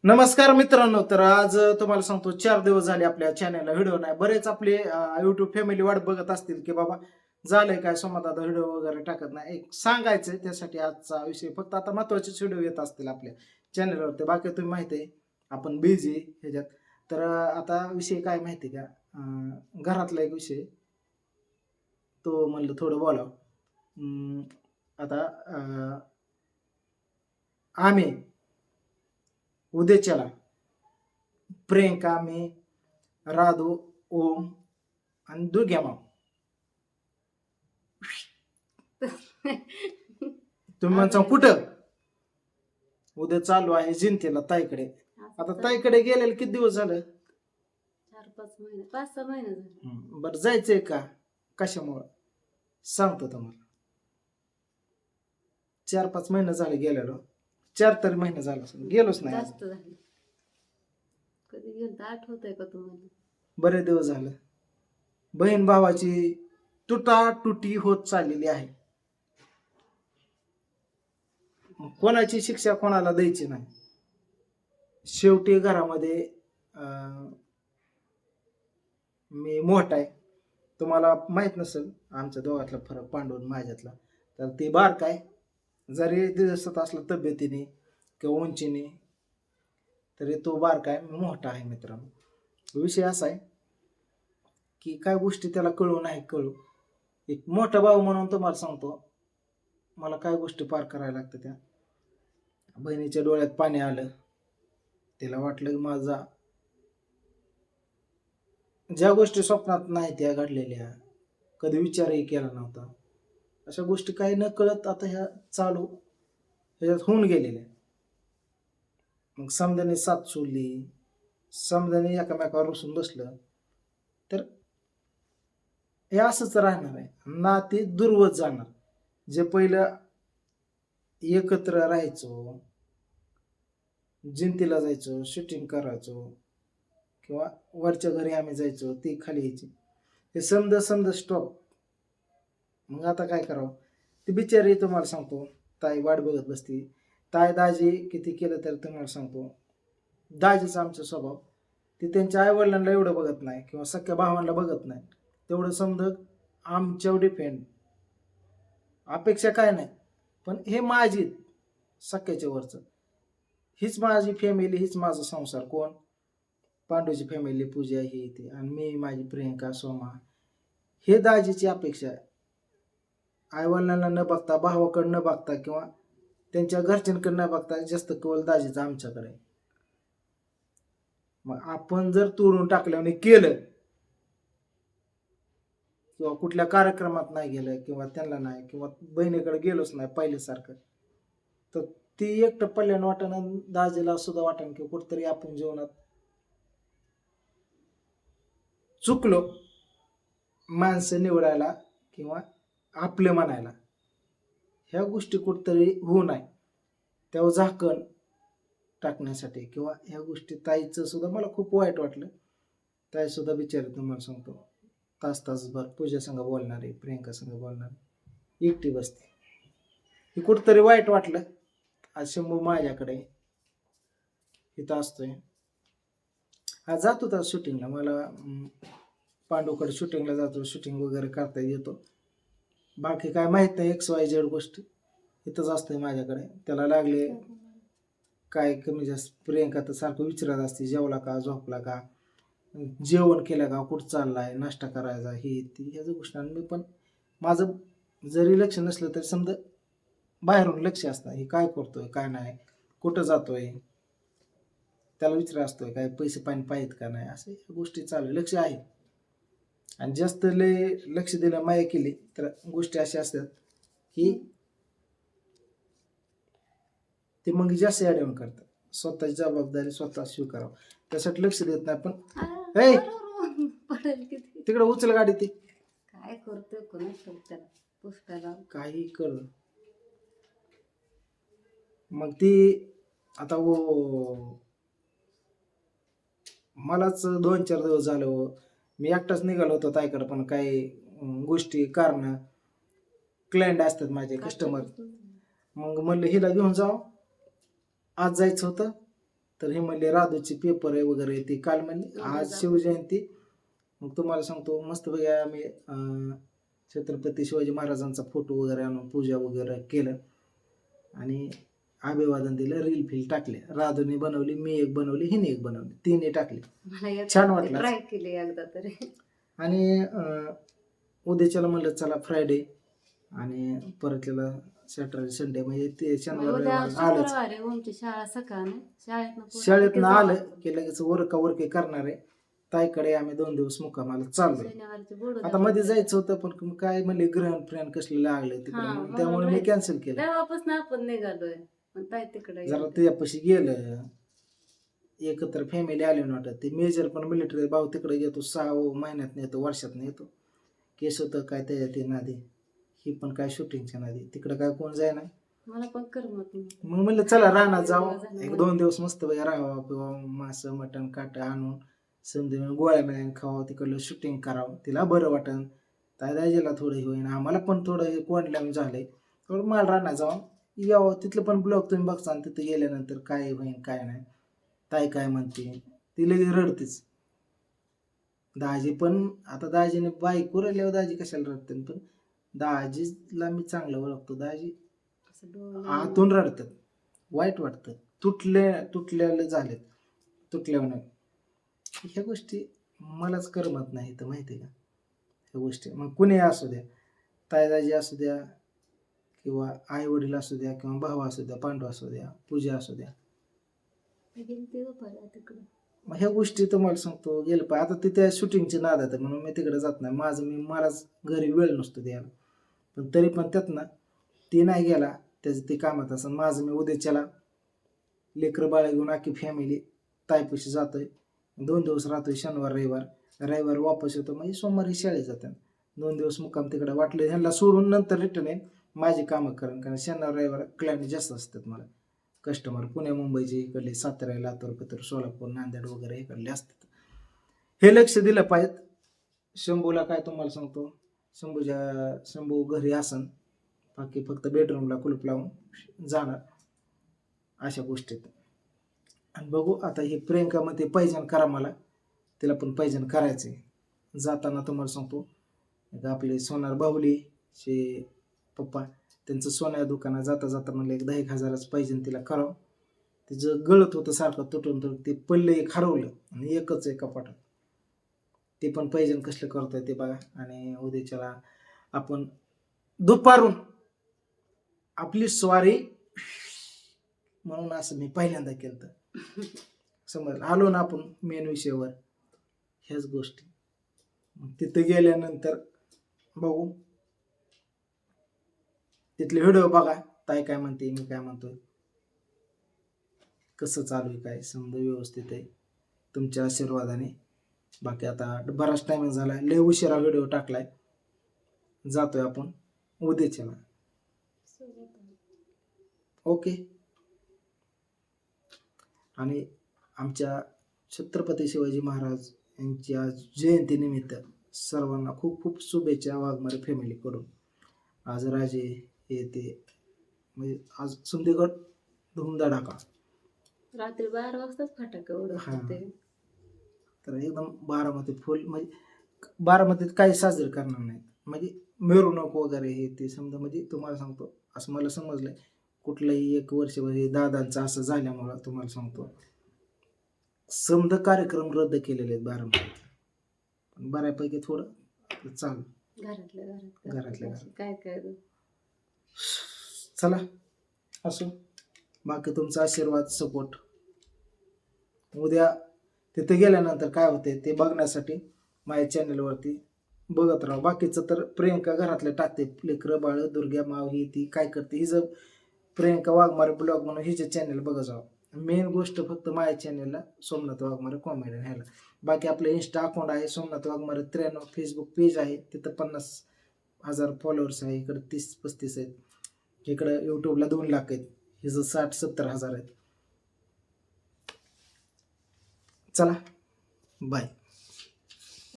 नमस्कार मित्रांनो. तर आज तुम्हाला सांगतो 4 दिवस झाले आपल्या चॅनलला व्हिडिओ नाही. बरेच आपले युट्यूब फॅमिली वाट बघत असतील की बाबा झालंय काय, सोमदादा व्हिडिओ वगैरे टाकत नाही. एक सांगायचंय त्यासाठी आजचा विषय. फक्त आता महत्वाचेच व्हिडिओ येत असतील आपल्या चॅनलवरती, बाकी तुम्ही माहिती आहे आपण बिझी ह्याच्यात. तर आता विषय काय माहिती का, घरातला एक विषय तो म्हणलं थोडं बोलावं. आता आम्ही उद्याच्याला प्रियंका, मी, राधू, ओम आणि दुर्ग्या माव. तुम्ही म्हणता कुठं? उद्या चालू आहे जिंतीला ताईकडे. आता ताईकडे गेलेले किती दिवस झालं? 4-5 महिने, 5-6 महिने झाले. बरं, जायचंय का? कशामुळं सांगतो तुम्हाला. 4-5 महिने झाले गेलेलो. 4 तरी महिने झालं असेल, गेलोच नाही जास्त झाले. कधी गेलं आठवतंय का तुम्हाला? बरेच दिवस झालं. बहीण भावाची तुटाटुटी होत चाललेली आहे. कोणाची शिक्षा कोणाला द्यायची नाही. शेवटी घरामध्ये मी मोठा आहे. तुम्हाला माहित नसेल आमच्या दोघातला फरक, पांडून माझ्यातला. तर ती बारका आहे. जरी दिसत असला तब्येतीने किंवा उंचीने, तरी तो बारका आहे, मी मोठा आहे. मित्रांनो, विषय असा आहे की काय गोष्टी त्याला कळू नाही कळू. एक मोठा भाऊ म्हणून तुम्हाला सांगतो, मला काय गोष्टी पार करायला लागतात. त्या बहिणीच्या डोळ्यात पाणी आलं. तिला वाटलं की माझा ज्या गोष्टी स्वप्नात नाही त्या घडलेल्या, कधी विचारही केला नव्हता, अशा गोष्टी काही न कळत आता ह्या चालू ह्याच्यात होऊन गेलेल्या. मग समजाने साथ सोडली, समजाने एकामेकावर रुसून बसलं, तर हे असंच राहणार आहे. नाती दुर्वत जाणार. जे पहिलं एकत्र राहायचो, जिंतीला जायचो, शूटिंग करायचो किंवा वरच्या घरी आम्ही जायचो, ती खाली यायची, हे समजा स्टॉप. मग आता काय करावं? ती बिचारी तुम्हाला सांगतो, ताई वाट बघत बसती. ताई दाजी किती केलं तर तुम्हाला सांगतो, दाजीचा आमचा स्वभाव, ती त्यांच्या आईवडिलांना एवढं बघत नाही किंवा सख्या भावांना बघत नाही. तेवढं समजा आमच्यावर डिपेंड. अपेक्षा काय नाही, पण हे माझी सख्याच्या वरचं, हीच माझी फॅमिली, हीच माझा संसार. कोण? पांडूची फॅमिली, पूजा, ही ती, आणि मी, माझी प्रियंका, सोमा. हे दाजीची अपेक्षा आहे. आईवडिलांना न बघता, भावाकडे न बघता किंवा त्यांच्या घरच्यांकडे न बघता, जास्त कवल दाजीचं आमच्याकडे. मग आपण जर तोडून टाकल्याने केलं किंवा कुठल्या कार्यक्रमात नाही गेलं किंवा त्यांना नाही किंवा बहिणीकडे गेलोच नाही पहिल्यासारखं, तर ती एकटं पडल्यानं वाटणं, दाजीला सुद्धा वाटण की कुठतरी आपण जीवनात चुकलो माणसं निवडायला किंवा आपले म्हणायला. ह्या गोष्टी कुठतरी होऊ नये तेव्हा झाकण टाकण्यासाठी किंवा ह्या गोष्टी. ताईचं सुद्धा मला खूप वाईट वाटलं. ताई सुद्धा बिचारी तुम्हाला सांगतो, तासभर पूजा संग बोलणारी, प्रियंका संग बोलणारी, एकटी बसते. हे कुठतरी वाईट वाटलं. आज शंभू माझ्याकडे इथं असतोय. आज जातो तर शूटिंगला, मला पांडूकडे शूटिंगला जातो, शूटिंग वगैरे करता येतो. बाकी काय माहित नाही, XYZ गोष्टी. इथंच असतंय माझ्याकडे. त्याला लागले काय कमी जास्त, प्रियंका तर सारखं विचारत असते, जेवला का, झोपला का, जेवण केलं का, कुठं चाललाय, नाश्ता करायचा, ही ती ह्याचं गोष्टी. आणि मी पण माझं जरी लक्ष नसलं तरी समजा बाहेरून लक्ष असतं, हे काय करतोय काय नाही, कुठं जातोय, त्याला विचार असतोय काय पैसे पाणी पाहिजेत का नाही, असे गोष्टी चालू, लक्ष आहे. आणि जास्त लक्ष दिलं, माया केली तर गोष्टी अशा असतात की ते मग जास्त ॲडवून करतात. स्वतःची जबाबदारी स्वतः स्वीकारावं, त्यासाठी लक्ष देत नाही. पण पडेल किती तिकडे उचल गाडी, ती काय करतोय कोणाला त्याला पुष्टाला काही कर. मग ती आता मलाच 2-4 दिवस झालं, मी एकटाच निघालो होतो ताईकडे. पण काही गोष्टी कारण क्लायंट असतात माझे कस्टमर. मग म्हणलं हिला घेऊन जाऊ, आज जायचं होतं तर हे म्हणले राधूचे पेपर आहे वगैरे ते काल म्हणले आज शिवजयंती. मग तुम्हाला सांगतो मस्त बघा आम्ही छत्रपती शिवाजी महाराजांचा फोटो वगैरे आणून पूजा वगैरे केलं आणि अभिवादन दिलं. रील फील टाकले. राधूने बनवली, मी एक बनवली, हिने एक बनवली, तिने टाकली. छान वाटलं. ट्राय केली एकदा तरी. आणि उद्याच्याला म्हणलं चला फ्रायडे आणि परतल्याला सॅटर्डे संडे म्हणजे ते शनिवार उद्या आलंच. शुक्रवार आहे, ओमची शाळा सकाळ नाही. शाळेतनं आलं की लगेच वरके करणार आहे. ताईकडे आम्ही 2 दिवस मुक्कामाला चाललोय. शनिवारची बोलू आता मध्ये जायचं होतं पण काय म्हणले ग्रहण फ्रेंड कसले लागले तिकडे म्हणून त्यामुळे मी कॅन्सल केलं. तेव्हापासून आपण निघालोय पण ताई तिकडे जरा तुझ्यापाशी गेलं एकत्र फॅमिली आली नव्हतं. ते मेजर पण मिलिटरी भाऊ तिकडे येतो 6 महिन्यात येतो, वर्षात येतो. केस होतं काय त्याच्यात ते नादी, ही पण काय शूटिंगच्या नादी, तिकडे काय कोण जाय ना. मला पण करमत नाही. मग म्हणलं चला रानात जाऊ 1-2 दिवस मस्त राहावं किंवा मासं मटण काटा आणून समजा गोळ्या मिळून खावं, तिकडलं शूटिंग करावं, तिला बरं वाटन. दादाजीला थोडं हे होईन, आम्हाला पण थोडं हे कोंडल्यानं झालंय. थोडं मला रानात जाऊन यावं. तिथलं पण ब्लॉग तुम्ही बघता आणि तिथं गेल्यानंतर काय होईन काय नाही, ताई काय म्हणते ती लगेच रडतेच. दाजी पण आता दाजीने बाईक राहिल्यावर दाजी कशाला रडते, पण दाजीला मी चांगलं ओळखतो. दाजी आतून रडतात, वाईट वाटतं, तुटलेले झालेत, तुटल्यावर. ह्या गोष्टी मलाच करमत नाही तर माहिती आहे का. ह्या गोष्टी मग कुणी असू द्या, ताईदाजी असू द्या किंवा आई वडील असू द्या किंवा भाऊ असू द्या, पांडू असू द्या, पूजा असू द्या, मग ह्या गोष्टी तुम्हाला सांगतो गेलं पाहिजे. आता तिथे शूटिंगची नाद आहे म्हणून मी तिकडे जात नाही. मलाच घरी वेळ नसतो द्यायला, पण तरी पण त्यात ना ती नाही गेला त्याचं ते कामात असं. माझं मी उद्याच्याला लेकरं बाळा घेऊन आखी फॅमिली ताईपाशी जातोय. 2 दिवस राहतोय, शनिवार रविवार वापस येतो. म्हणजे सोमवारी शाळेत जातात. 2 दिवस मुक्काम तिकडे. वाटलं ह्यांना सोडून नंतर रिटर्न येईन माझी कामं करेन, कारण शनिवार रविवार क्लायंट जास्त असतात मला. कस्टमर पुणे मुंबईचे इकडले, सातारा, लातूर, पितूर, सोलापूर, नांदेड वगैरे इकडले असतात. हे लक्ष दिलं पाहिजे. शंभूला काय तुम्हाला सांगतो, शंभू घरी असन, बाकी फक्त बेडरूमला कुलूप लावून जाणार अशा गोष्टीत. आणि बघू आता ही प्रियंकामध्ये पैजण करा, मला तिला पण पैजण करायचे. जाताना तुम्हाला सांगतो आपले सोनार बाहुलीचे पप्पा त्यांचं सोन्या दुकानात जाता जाता म्हणलं 10-1 हजाराचं पैजण तिला करावं. तिचं गळत होतं सारखं तुटून, तर ते पल्ले एक हरवलं आणि एकच आहे कपाटात. ते पण पैजण कसलं करतोय ते बघा. आणि उद्याच्याला आपण दुपारून आपली स्वारी म्हणून असं मी पहिल्यांदा केलं. समज आलो ना आपण मेन विषयावर, ह्याच गोष्टी. मग तिथं गेल्यानंतर बघू, तिथले व्हिडिओ बघा, ताई काय म्हणते, मी काय म्हणतोय, कसं चालू आहे, काय समजा व्यवस्थित आहे तुमच्या आशीर्वादाने. बाकी आता बराच टायमिंग झाला, लय उशिरा व्हिडिओ टाकलाय. जातोय आपण उद्याच्याला. ओके. आणि आमच्या छत्रपती शिवाजी महाराज यांची आज जयंतीनिमित्त सर्वांना खूप खूप शुभेच्छा वाघमारे फॅमिलीकडून. आज राजे हे ते म्हणजे आज सुंदीगड धूमधडाका. रात्री 12 वाजताच फटाके उडवत होते. तर एकदम बारामती फुल, म्हणजे बारामतीत काही साजरे करणार नाहीत, म्हणजे मिरवणूक वगैरे हे ते समजा. म्हणजे तुम्हाला सांगतो असं मला समजलंय कुठलंही 1 वर्षभर हे दादांचं असं झाल्यामुळं तुम्हाला सांगतो समजा कार्यक्रम रद्द केलेले आहेत बारामतीत. पण बऱ्यापैकी थोडं चालू घरातल्या घरात काय चला असो. बाकी तुमचा आशीर्वाद, सपोर्ट. उद्या तिथे गेल्यानंतर काय होते ते बघण्यासाठी माझ्या चॅनलवरती बघत राहा. बाकीचं तर प्रियंका घरातले टाकते, लेकरं बाळ, दुर्गा माव ही ती काय करते, हिचं प्रियंका वाघमारे ब्लॉग म्हणून हिचे चॅनल बघा जावं. मेन गोष्ट फक्त माझ्या चॅनलला सोमनाथ वाघमारे कॉमेडी ह्याला. बाकी आपलं इंस्टा अकाउंट आहे सोमनाथ वाघमारे 93, फेसबुक पेज आहे तिथं 50,000 फॉलोअर्स आहे, इकडे 30-35 आहेत, इकडं यूट्यूबला 2 लाख आहेत, हिचं 60-70 हजार आहेत. चला बाय.